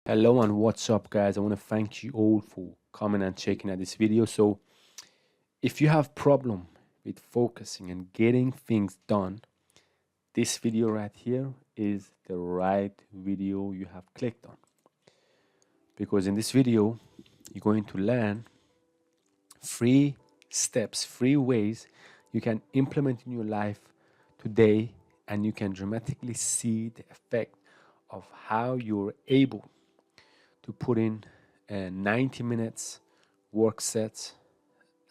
Hello and what's up, guys? I want to thank you all for coming and checking out this video. So if you have problem with focusing and getting things done, this video right here is the right video you have clicked on, because in this video you're going to learn 3 ways you can implement in your life today, and you can dramatically see the effect of how you're able to put in 90 minutes work sets,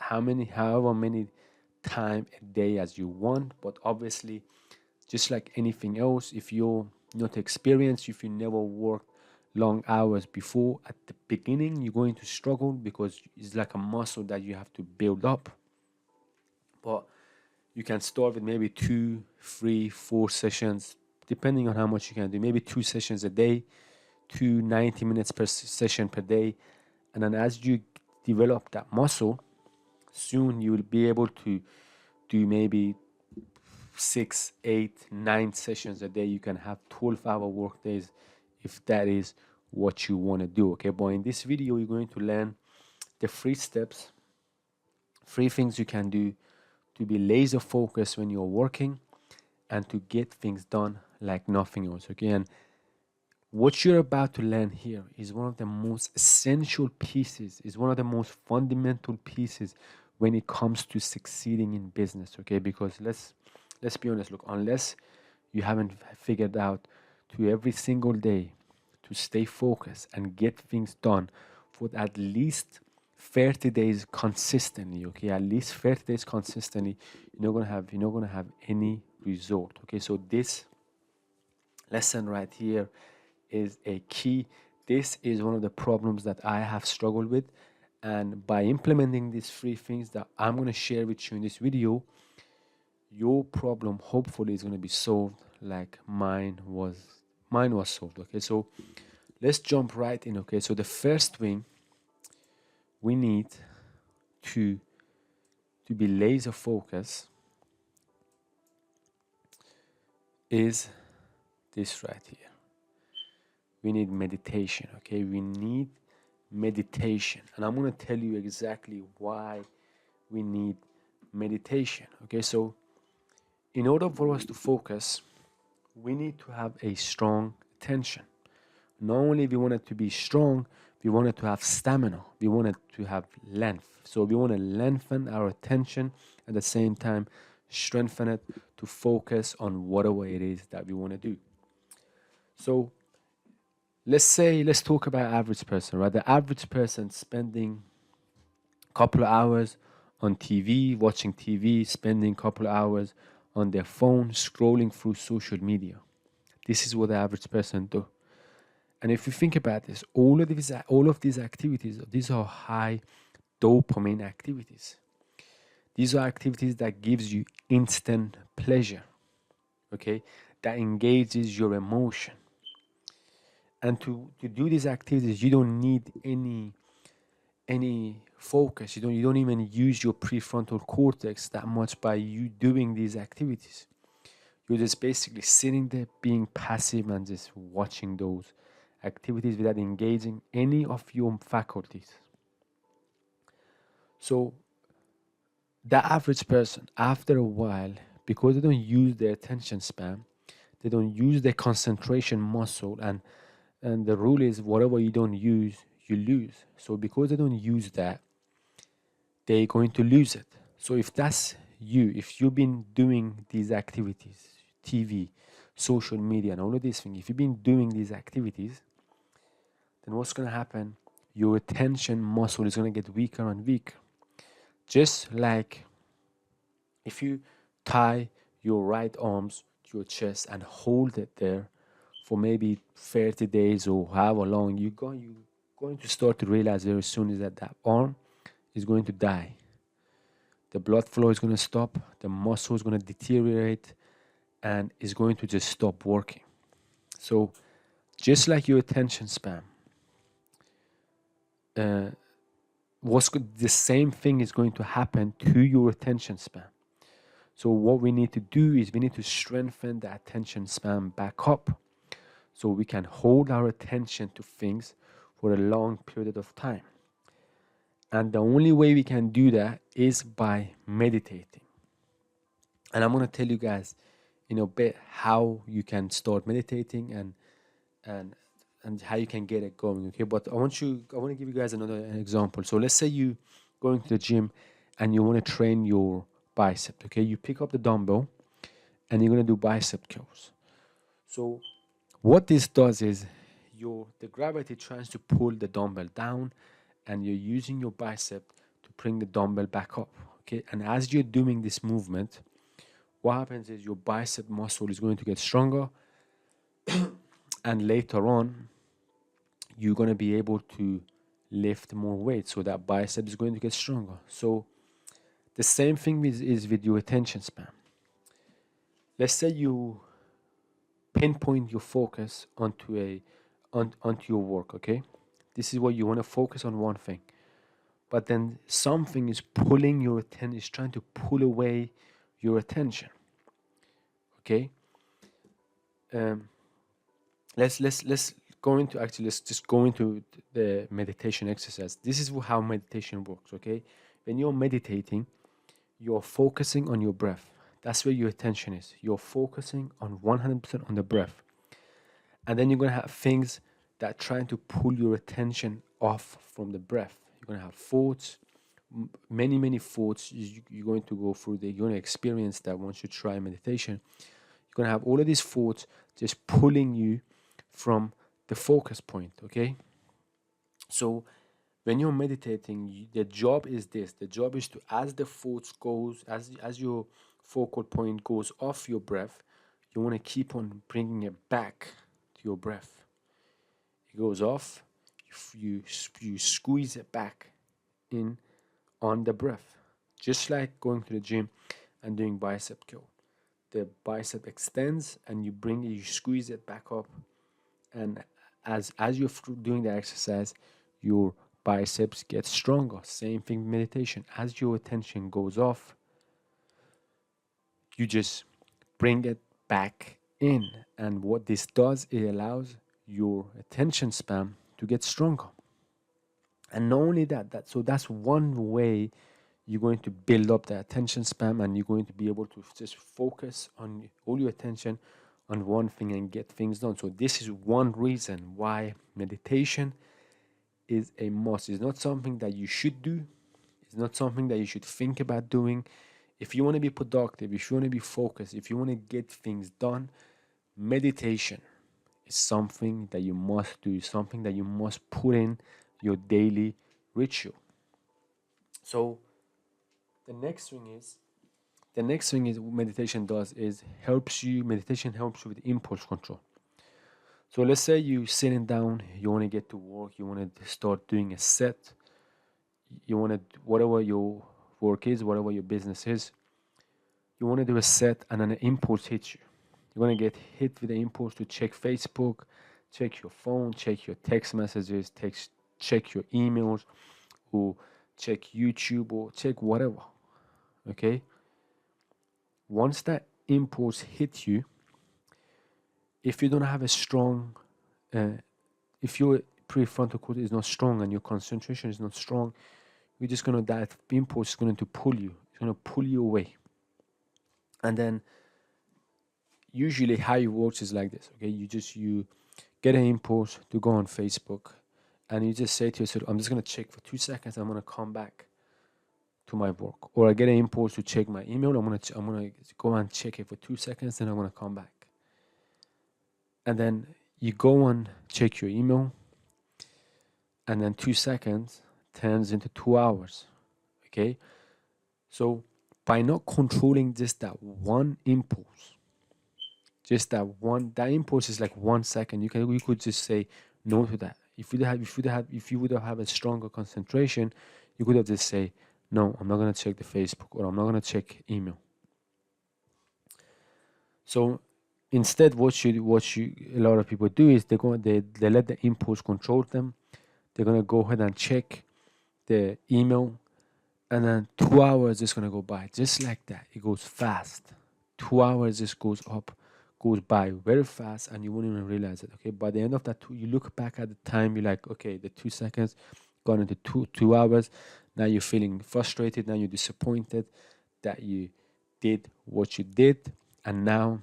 however many time a day as you want. But obviously, just like anything else, if you're not experienced, if you never worked long hours before, at the beginning you're going to struggle, because it's like a muscle that you have to build up. But you can start with maybe 2, 3, 4 sessions, depending on how much you can do. Maybe 2 sessions a day, 90 minutes per session per day. And then as you develop that muscle, soon you will be able to do maybe 6, 8, 9 sessions a day. You can have 12-hour work days if that is what you want to do. Okay, but in this video you're going to learn the 3 steps, 3 things you can do to be laser focused when you're working and to get things done like nothing else. Okay, and what you're about to learn here is one of the most essential pieces, is one of the most fundamental pieces when it comes to succeeding in business. Okay, because let's be honest. Look, unless you haven't figured out to every single day to stay focused and get things done for at least 30 days consistently, okay, at least 30 days consistently, you're not gonna have any result. Okay, so this lesson right here is a key. This is one of the problems that I have struggled with, and by implementing these 3 things that I'm going to share with you in this video, your problem hopefully is going to be solved like mine was solved. Okay, so let's jump right in. Okay, so the first thing we need to be laser focused is this right here. We need meditation. Okay, we need meditation, and I'm going to tell you exactly why we need meditation. Okay, so in order for us to focus, we need to have a strong attention. Not only we want it to be strong, we want it to have stamina, we want it to have length. So we want to lengthen our attention, at the same time strengthen it to focus on whatever it is that we want to do. So let's talk about average person, right? The average person spending a couple of hours on TV, watching TV, spending a couple of hours on their phone, scrolling through social media. This is what the average person do. And if you think about this, all of these activities, these are high dopamine activities. These are activities that gives you instant pleasure, okay? That engages your emotion. And to do these activities, you don't need any focus. You don't even use your prefrontal cortex that much by you doing these activities. You're just basically sitting there being passive and just watching those activities without engaging any of your faculties. So the average person, after a while, because they don't use their attention span, they don't use their concentration muscle, and the rule is whatever you don't use, you lose. So because they don't use that, they're going to lose it. So if that's you, if you've been doing these activities, TV, social media, and all of these things, if you've been doing these activities, then what's going to happen? Your attention muscle is going to get weaker and weaker. Just like if you tie your right arms to your chest and hold it there for maybe 30 days or however long, you're going to start to realize very soon is that arm is going to die. The blood flow is going to stop, the muscle is going to deteriorate, and is going to just stop working. So just like your attention span, the same thing is going to happen to your attention span. So what we need to do is we need to strengthen the attention span back up, so we can hold our attention to things for a long period of time. And the only way we can do that is by meditating. And I'm going to tell you guys in a bit how you can start meditating and and how you can get it going. Okay, but I want to give you guys another example. So let's say you going to the gym and you want to train your bicep. Okay, you pick up the dumbbell and you're going to do bicep curls. So what this does is the gravity tries to pull the dumbbell down, and you're using your bicep to bring the dumbbell back up. Okay, and as you're doing this movement, what happens is your bicep muscle is going to get stronger, and later on you're going to be able to lift more weight, so that bicep is going to get stronger. So the same thing is with your attention span. Let's say you pinpoint your focus onto your work. Okay, this is what you want to focus on, one thing, but then something is pulling your attention, is trying to pull away your attention. Okay, um, let's go into, actually, let's just go into the meditation exercise. This is how meditation works. Okay, when you're meditating, you're focusing on your breath. That's where your attention is. You're focusing on 100% on the breath. And then you're going to have things that are trying to pull your attention off from the breath. You're going to have thoughts, many thoughts. You're going to go through you're going to experience that once you try meditation. You're going to have all of these thoughts just pulling you from the focus point. Okay, so when you're meditating, the job is this. The job is to, as the thoughts goes, as your focal point goes off your breath, you want to keep on bringing it back to your breath. It goes off, you squeeze it back in on the breath, just like going to the gym and doing bicep curl. The bicep extends and you squeeze it back up, and as you're doing the exercise, your biceps get stronger. Same thing with meditation. As your attention goes off, you just bring it back in, and what this does, it allows your attention span to get stronger. And not only that, so that's one way you're going to build up the attention span, and you're going to be able to just focus on all your attention on one thing and get things done. So this is one reason why meditation is a must. It's not something that you should do. It's not something that you should think about doing. If you want to be productive, if you want to be focused, if you want to get things done, meditation is something that you must do, something that you must put in your daily ritual. So the next thing is meditation helps you with impulse control. So let's say you're sitting down, you want to get to work, you want to start doing a set, you want to, whatever your work is, whatever your business is, you want to do a set, and an impulse hits you. You're going to get hit with the impulse to check Facebook, check your phone, check your text messages, check your emails, or check YouTube, or check whatever. Okay? Once that impulse hits you, if you don't have a strong, if your prefrontal cortex is not strong and your concentration is not strong, you're just going to, that impulse is going to pull you. It's going to pull you away. And then usually how it works is like this. Okay, you get an impulse to go on Facebook, and you just say to yourself, I'm just going to check for 2 seconds, I'm going to come back to my work. Or I get an impulse to check my email, I'm going to go and check it for 2 seconds, then I'm going to come back. And then you go and check your email, and then 2 seconds turns into 2 hours. Okay, so by not controlling just that one impulse, that impulse is like 1 second. You could just say no to that. If you would have a stronger concentration, you could have just say, no, I'm not gonna check the Facebook, or I'm not gonna check email. So instead, what a lot of people do is they let the impulse control them. They're gonna go ahead and check the email, and then 2 hours is gonna go by just like that. It goes fast. 2 hours just goes up goes by very fast and you won't even realize it. Okay, by the end of that you look back at the time, you're like, okay, the 2 seconds gone into 2 hours. Now you're feeling frustrated, now you're disappointed that you did what you did, and now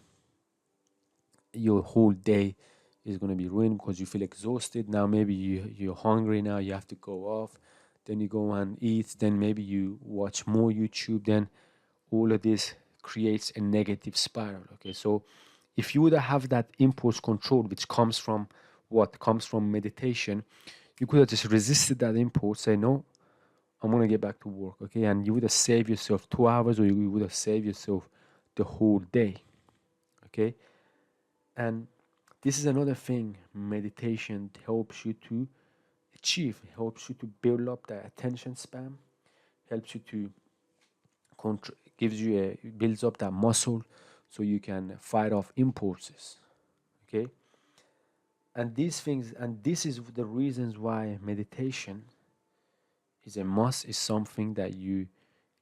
your whole day is going to be ruined because you feel exhausted. Now maybe you're hungry, now you have to go off, then you go and eat, then maybe you watch more YouTube, then all of this creates a negative spiral. Okay, so if you would have that impulse control, which comes from what comes from meditation, you could have just resisted that impulse, say no, I'm going to get back to work. Okay, and you would have saved yourself 2 hours, or you would have saved yourself the whole day. Okay, and this is another thing meditation helps you to achieve, helps you to build up that attention span, helps you to builds up that muscle so you can fight off impulses. Okay, and these things, and this is the reasons why meditation is a must, is something that you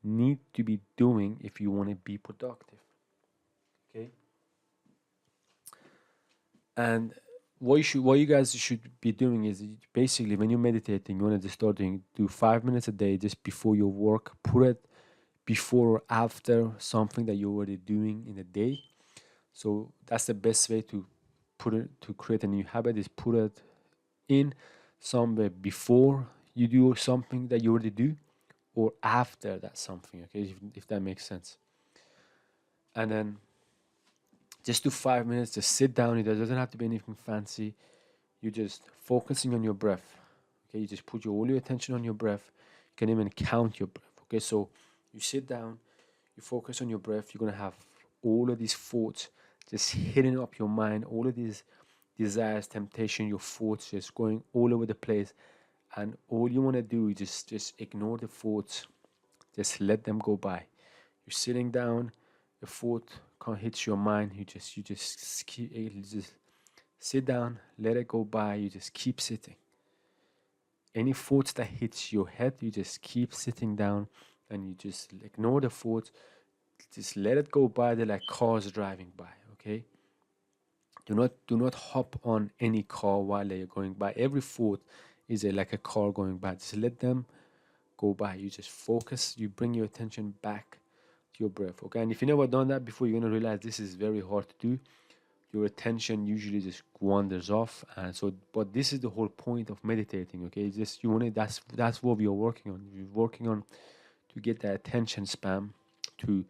need to be doing if you want to be productive. Okay, and what you guys should be doing is basically when you're meditating, you want to start do 5 minutes a day just before your work. Put it before or after something that you're already doing in the day. So that's the best way to put it, to create a new habit, is put it in somewhere before you do something that you already do, or after that something. Okay, if that makes sense. And then just do 5 minutes, just sit down. It doesn't have to be anything fancy. You're just focusing on your breath. Okay, you just put all your attention on your breath. You can even count your breath. Okay, so you sit down, you focus on your breath. You're gonna have all of these thoughts just hitting up your mind, all of these desires, temptation, your thoughts just going all over the place. And all you want to do is just ignore the thoughts, just let them go by. You're sitting down, the thought can't hit your mind. You just sit down, let it go by. You just keep sitting. Any thoughts that hits your head, you just keep sitting down and you just ignore the thoughts. Just let it go by. They're like cars driving by. Okay. Do not hop on any car while they're going by. Every thought is like a car going by. Just let them go by. You just focus. You bring your attention back to your breath. Okay. And if you never done that before, you're gonna realize this is very hard to do. Your attention usually just wanders off, and so. But this is the whole point of meditating. Okay. It's just you want to. That's what we are working on. We're working on to get that attention span to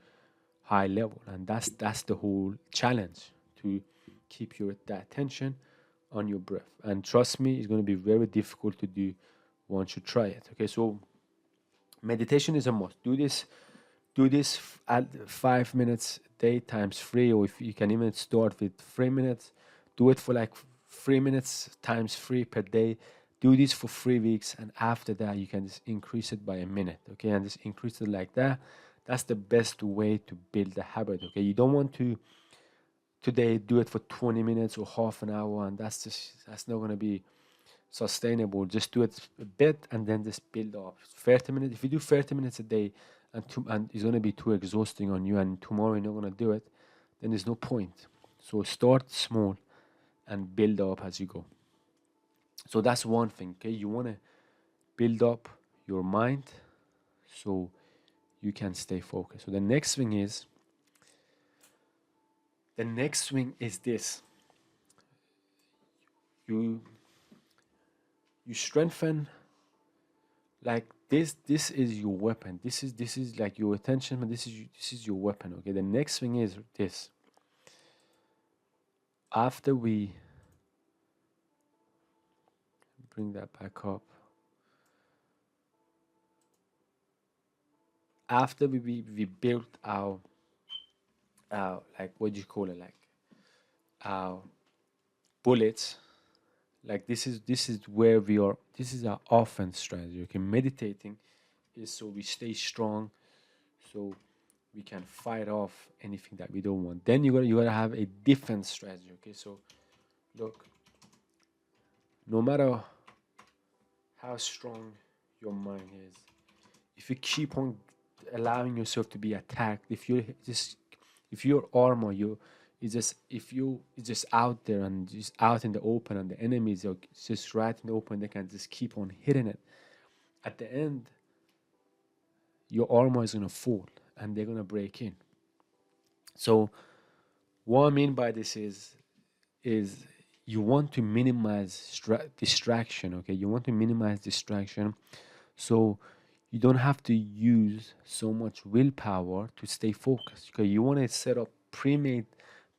high level, and that's the whole challenge, to keep your that attention on your breath. And trust me, it's going to be very difficult to do once you try it. Okay, so meditation is a must. Do this at 5 minutes a day times three, or if you can even start with 3 minutes, do it for like 3 minutes times three per day. Do this for 3 weeks, and after that you can just increase it by a minute. Okay, and just increase it like that. That's the best way to build the habit. Okay, you don't want to today do it for 20 minutes or half an hour, and that's not going to be sustainable. Just do it a bit and then just build up. 30 minutes, if you do 30 minutes a day, and it's going to be too exhausting on you, and tomorrow you're not going to do it, then there's no point. So start small and build up as you go. So that's one thing. Okay, you want to build up your mind so you can stay focused. So the next thing is this. You strengthen, like this is your weapon. This is like your attention, but this is your weapon. Okay, the next thing is this. After we bring that back up, after we built our like, what do you call it, like our bullets, like this is where we are. This is our offense strategy. Okay, meditating is so we stay strong, so we can fight off anything that we don't want. Then you gotta have a defense strategy. Okay, so look, no matter how strong your mind is, if you keep on allowing yourself to be attacked, if your armor, It's just if you it's just out there and just out in the open, and the enemies are just right in the open, they can just keep on hitting it. At the end, your armor is gonna fall and they're gonna break in. So what I mean by this is you want to minimize distraction. Okay, you want to minimize distraction, so you don't have to use so much willpower to stay focused. Okay, you want to set up pre-made,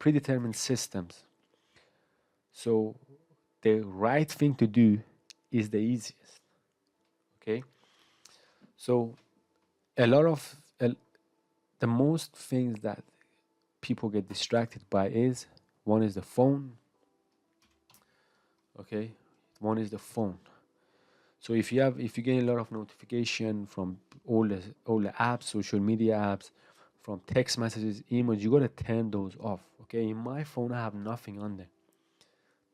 predetermined systems. So the right thing to do is the easiest. Okay, so a lot of the most things that people get distracted by is one is the phone. Okay, one is the phone. So if you get a lot of notification from all the apps, social media apps, from text messages, emails, you gotta turn those off. Okay, in my phone I have nothing on there.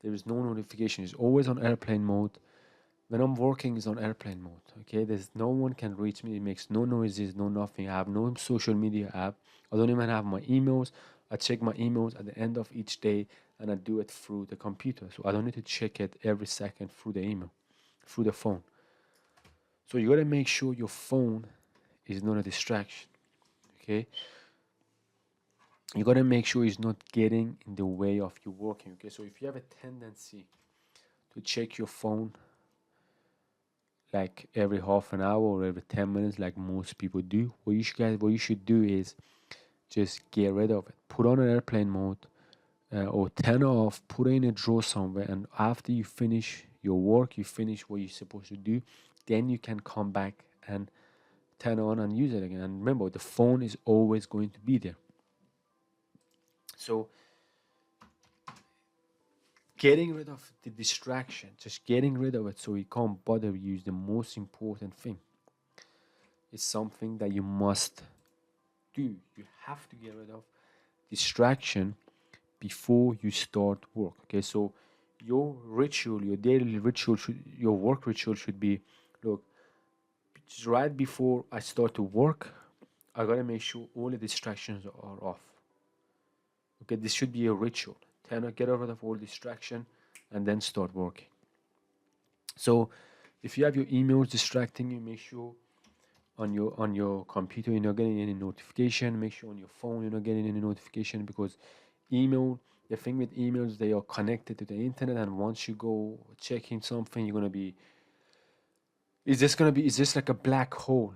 There is no notification. It's always on airplane mode. When I'm working, it's on airplane mode. Okay, there's no one can reach me. It makes no noises, no nothing. I have no social media app. I don't even have my emails. I check my emails at the end of each day, and I do it through the computer. So I don't need to check it every second through the email, through the phone. So you gotta make sure your phone is not a distraction. Okay, you gotta make sure it's not getting in the way of you working. Okay, so if you have a tendency to check your phone like every half an hour or every 10 minutes, like most people do, what you should do is just get rid of it. Put on an airplane mode, or turn it off. Put it in a drawer somewhere, and after you finish your work, you finish what you're supposed to do, then you can come back and turn on and use it again. And remember, the phone is always going to be there. So getting rid of the distraction, just getting rid of it so it can't bother you, is the most important thing. It's something that you must do. You have to get rid of distraction before you start work. Okay, so your ritual, your daily ritual, your work ritual should be, look, just right before I start to work, I gotta make sure all the distractions are off. Okay, this should be a ritual. Get rid of all distraction and then start working. So if you have your emails distracting you, make sure on your computer you're not getting any notification. Make sure on your phone you're not getting any notification, because email the thing with emails, they are connected to the internet, and once you go checking something, you're gonna be it's just like a black hole.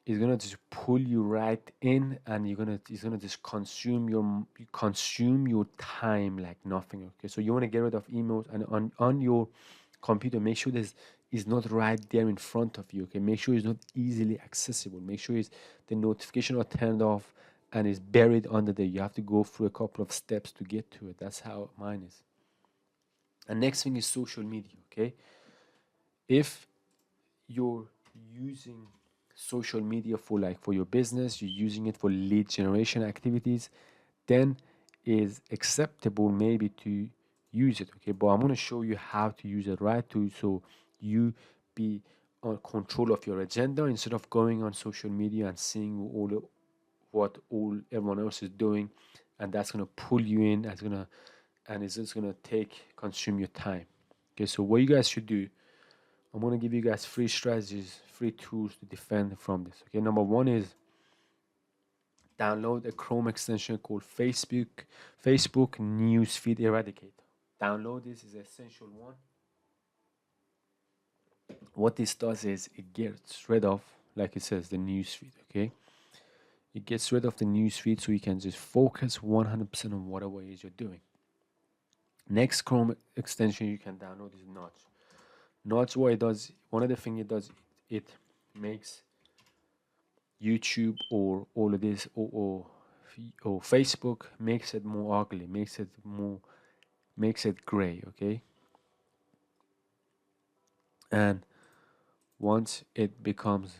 It's gonna just pull you right in, and it's gonna just consume your time like nothing. Okay, so you want to get rid of emails, and on your computer, make sure this is not right there in front of you. Okay, make sure it's not easily accessible. Make sure the notification are turned off and is buried under there. You have to go through a couple of steps to get to it. That's how mine is. And next thing is social media. Okay, if you're using social media for your business, you're using it for lead generation activities, then is acceptable maybe to use it. Okay, but I'm going to show you how to use it right, to so you be on control of your agenda, instead of going on social media and seeing what all everyone else is doing, and that's going to pull you in. And it's just going to consume your time. Okay, so what you guys should do, I'm going to give you guys 3 strategies, 3 tools to defend from this. Okay, number one is download a Chrome extension called Facebook Newsfeed Eradicator. Download this, is an essential one. What this does is it gets rid of, like it says, the newsfeed. Okay, it gets rid of the newsfeed so you can just focus 100% on whatever it is you're doing. Next Chrome extension you can download is Notch. Notch, what it does, one of the things it does, it makes YouTube or all of this, or Facebook, makes it more ugly, makes it gray. Okay, and once it becomes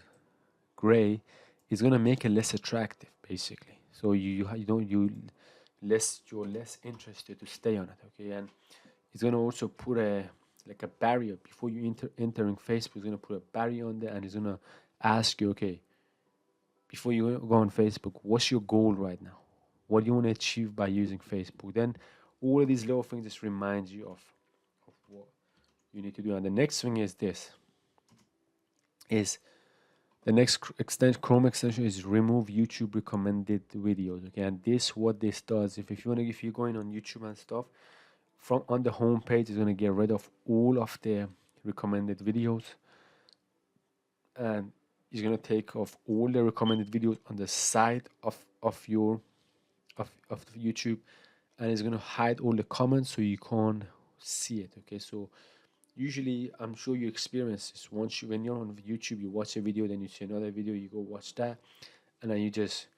gray, it's gonna make it less attractive, basically. So you don't you less you're less interested to stay on it. Okay, and it's gonna also put a barrier before you entering Facebook. It's gonna put a barrier on there, and it's gonna ask you, okay, before you go on Facebook, what's your goal right now? what you want to achieve by using Facebook. Then all of these little things just remind you of what you need to do. And the next thing is this is the next Chrome extension is remove YouTube recommended videos. Okay, and this what this does, if you're going on YouTube and stuff, from on the home page is going to get rid of all of the recommended videos, and it's going to take off all the recommended videos on the side of your of YouTube, and it's going to hide all the comments so you can't see it. Okay, so usually I'm sure you experience this. When you're on YouTube, you watch a video, then you see another video, you go watch that, and then you just,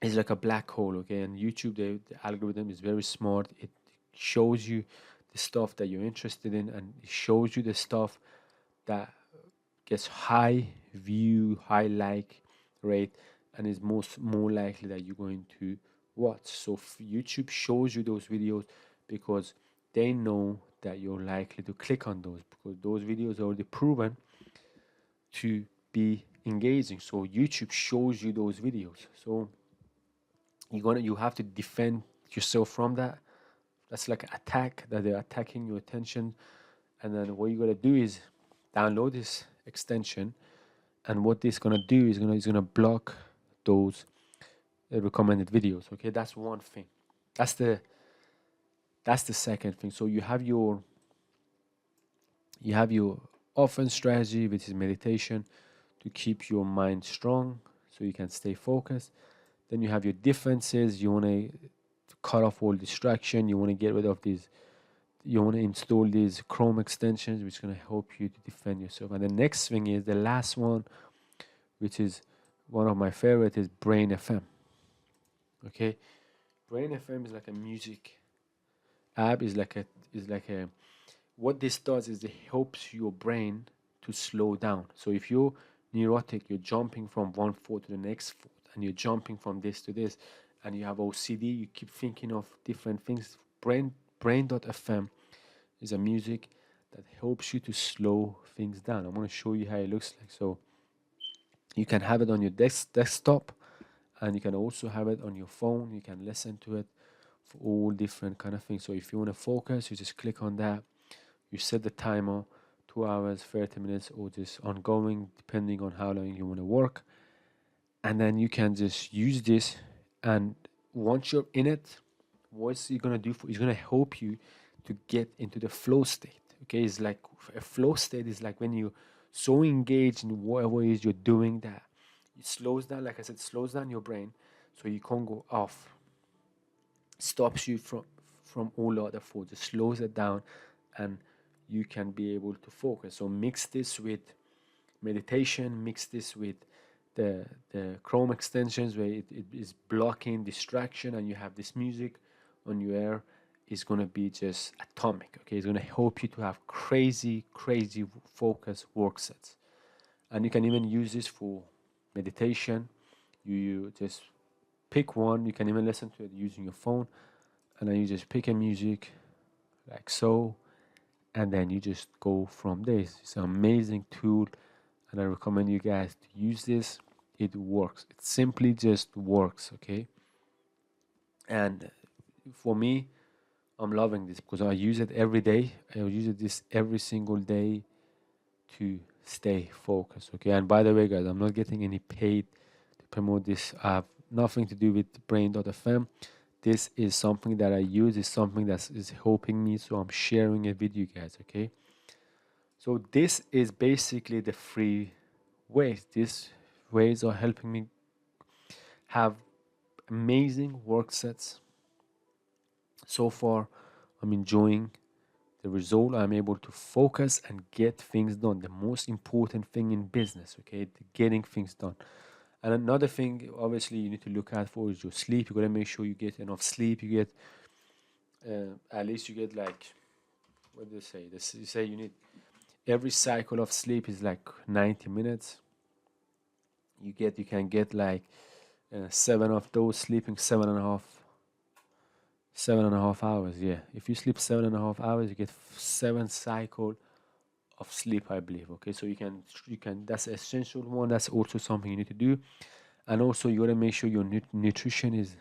it's like a black hole. Okay, and YouTube, the algorithm is very smart. It shows you the stuff that you're interested in, and it shows you the stuff that gets high view, high like rate, and is more likely that you're going to watch. So YouTube shows you those videos because they know that you're likely to click on those, because those videos are already proven to be engaging. So YouTube shows you those videos. So you have to defend yourself from that. That's like an attack, that they're attacking your attention. And then what you gotta do is download this extension, and what this gonna do is gonna block those recommended videos. Okay, that's one thing. That's the second thing. So you have your offense strategy, which is meditation, to keep your mind strong so you can stay focused. Then you have your defenses. You want to cut off all distraction. You want to get rid of these. You want to install these Chrome extensions, which is going to help you to defend yourself. And the next thing is the last one, which is one of my favorite, is Brain FM. Okay, Brain FM is like a music app. Is like a what this does is it helps your brain to slow down. So if you're neurotic, you're jumping from one thought to the next thought, and you're jumping from this to this, and you have OCD, you keep thinking of different things. Brain.fm is a music that helps you to slow things down. I'm going to show you how it looks like. So you can have it on your desktop, and you can also have it on your phone. You can listen to it for all different kind of things. So if you want to focus, you just click on that. You set the timer, 2 hours, 30 minutes, or just ongoing, depending on how long you want to work. And then you can just use this. And once you're in it, what's it going to do it's going to help you to get into the flow state. Okay, it's like a flow state is like when you're so engaged in whatever it is you're doing that it slows down, like I said, slows down your brain so you can't go off. Stops you from all other thoughts. It slows it down, and you can be able to focus. So mix this with meditation, mix this with the Chrome extensions where it is blocking distraction, and you have this music on your ear. Is going to be just atomic. Okay, it's going to help you to have crazy focus work sets. And you can even use this for meditation. You just pick one. You can even listen to it using your phone, and then you just pick a music like so, and then you just go from this. It's an amazing tool, and I recommend you guys to use this. It works. It simply just works. Okay, and for me, I'm loving this because I use it every day. I use this every single day to stay focused. Okay, and by the way, guys, I'm not getting any paid to promote this. I have nothing to do with Brain.fm. This is something that I use. It's something that is helping me, so I'm sharing it with you guys. Okay, so this is basically the free ways. These ways are helping me have amazing work sets. So far, I'm enjoying the result. I'm able to focus and get things done. The most important thing in business, okay, getting things done. And another thing, obviously, you need to look out for is your sleep. You gotta make sure you get enough sleep. You get at least you get like, what do they say? You say you need every cycle of sleep is like 90 minutes. You can get like 7 of those, sleeping 7.5 hours. Yeah, if you sleep 7.5 hours, you get 7 cycle of sleep, I believe. Okay, so you can that's an essential one. That's also something you need to do. And also you gotta make sure your nutrition is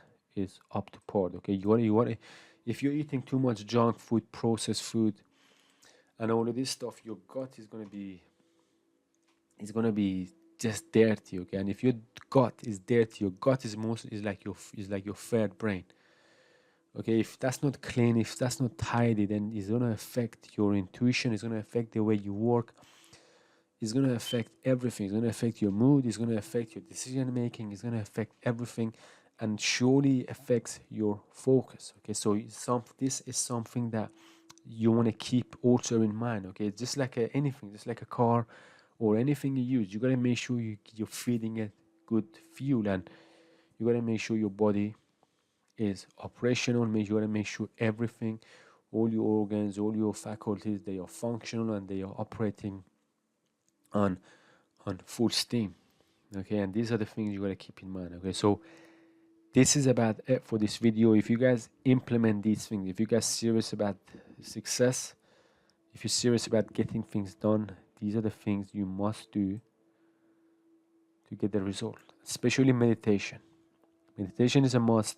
up to par. Okay, you gotta if you're eating too much junk food, processed food, and all of this stuff, your gut is gonna be just dirty. Okay, and if your gut is dirty, your gut is like your third brain. Okay, if that's not clean, if that's not tidy, then it's gonna affect your intuition. It's gonna affect the way you work. It's gonna affect everything. It's gonna affect your mood. It's gonna affect your decision making. It's gonna affect everything, and surely affects your focus. Okay, so this is something that you want to keep also in mind. Okay, just like anything, just like a car or anything you use, you gotta make sure you're feeding it good fuel, and you gotta make sure your body is operational. You gotta make sure everything, all your organs, all your faculties, they are functional and they are operating on full steam. Okay, and these are the things you gotta keep in mind. Okay, so this is about it for this video. If you guys implement these things, if you guys serious about success, if you're serious about getting things done, these are the things you must do to get the result. Especially meditation. Meditation is a must.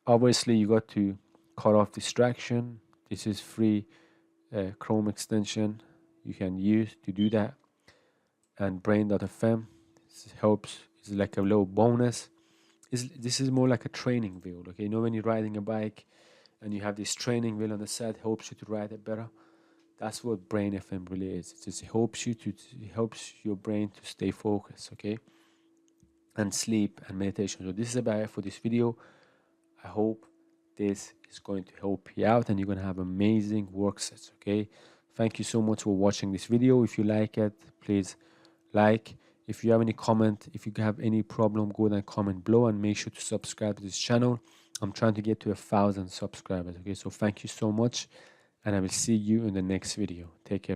Obviously, you got to cut off distraction. This is free Chrome extension you can use to do that. And brain.fm helps. It's like a little bonus. This is more like a training wheel. Okay, you know when you're riding a bike and you have this training wheel on the side, helps you to ride it better. That's what Brain FM really is. It just helps your brain to stay focused. Okay, and sleep and meditation. So this is about it for this video. I hope this is going to help you out and you're going to have amazing work sets. Okay, thank you so much for watching this video. If you like it, please like. If you have any comment, if you have any problem, go ahead and comment below and make sure to subscribe to this channel. I'm trying to get to 1,000 subscribers. Okay, so thank you so much and I will see you in the next video. Take care.